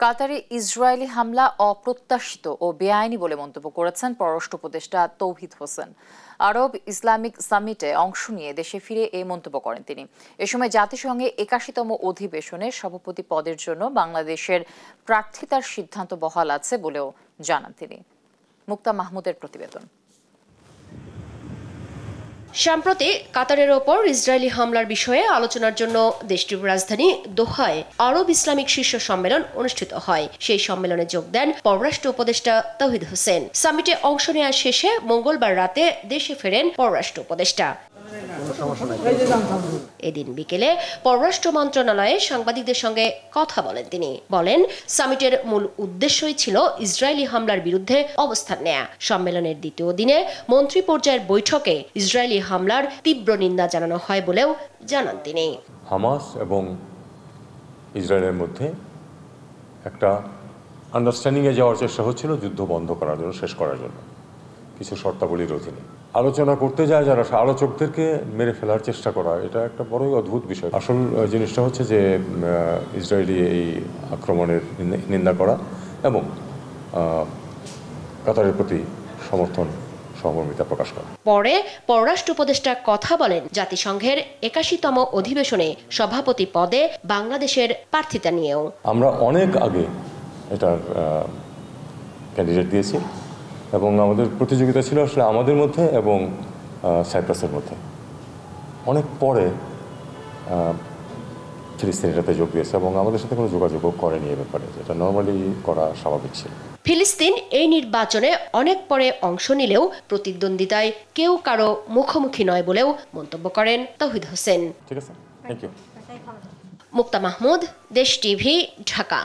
কাতারে ইসরায়েলি হামলা অপ্রত্যাশিত ও বেআইনি বলে মন্তব্য করেছেন পররাষ্ট্র উপদেষ্টা তৌহিদ হোসেন। আরব ইসলামিক সামিটে অংশ নিয়ে দেশে ফিরে এই মন্তব্য করেন তিনি। এ সময় জাতিসংঘে ৮১তম অধিবেশনে সভাপতি পদের জন্য বাংলাদেশের প্রার্থিতার সিদ্ধান্ত বহাল আছে বলেও জানান তিনি। মুক্তা মাহমুদের প্রতিবেদন। সম্প্রতি কাতারের ওপর ইসরায়েলি হামলার বিষয়ে আলোচনার জন্য দেশটির রাজধানী দোহায় আরব ইসলামিক শীর্ষ সম্মেলন অনুষ্ঠিত হয়। সেই সম্মেলনে যোগ দেন পররাষ্ট্র উপদেষ্টা তৌহিদ হোসেন। সামিটে অংশ নেওয়া শেষে মঙ্গলবার রাতে দেশে ফেরেন পররাষ্ট্র উপদেষ্টা। এদিন বিকেলে পররাষ্ট্র মন্ত্রণালয়ে সাংবাদিকদের সঙ্গে কথা বলেন তিনি। বলেন, সামিটের মূল উদ্দেশ্যই ছিল ইসরায়েলি হামলার বিরুদ্ধে অবস্থান নেয়া। সম্মেলনের দ্বিতীয় দিনে মন্ত্রী পর্যায়ের বৈঠকে ইসরায়েলি হামলার তীব্র নিন্দা জানানো হয় বলেও জানান তিনি। হামাস এবং ইসরায়েলের মধ্যে একটা আন্ডারস্ট্যান্ডিংয়ে যাওয়ার চেষ্টা হচ্ছিল যুদ্ধ বন্ধ করার জন্য, শেষ করার জন্য কিছু শর্তাবলীর অধীনে। আলোচনা করতে যায় যারা, আলোচকদেরকে মেরে ফেলার চেষ্টা করা, এটা একটা বড়ই অদ্ভুত বিষয়। আসল জিনিসটা হচ্ছে যে ইসরায়েলি এই আক্রমণের নিন্দা করা এবং কাতারের প্রতি সমর্থন সহমর্মিতা প্রকাশ করা। পরে পররাষ্ট্র উপদেষ্টা কথা বলেন জাতিসংঘের ৮১তম অধিবেশনে সভাপতি পদে বাংলাদেশের প্রার্থিতা নিয়েও। আমরা অনেক আগে এটার ক্যান্ডিডেট দিয়েছি এবং আমাদের প্রতিযোগিতা ছিল আসলে আমাদের মধ্যে এবং সাইপ্রাসের মধ্যে। অনেক পরে ফিলিস্তিন এটাতে যোগ দিয়েছে এবং আমাদের সাথে কোনো যোগাযোগও করেনি এ ব্যাপারে, যেটা নর্মালি করা স্বাভাবিক ছিল। ফিলিস্তিন এই নির্বাচনে অনেক পরে অংশ নিলেও প্রতিদ্বন্দ্বিতায় কেউ কারো মুখোমুখি নয় বলেও মন্তব্য করেন তৌহিদ হোসেন। ঠিক আছে, থ্যাংক ইউ। মুক্তা মাহমুদ, দেশ টিভি, ঢাকা।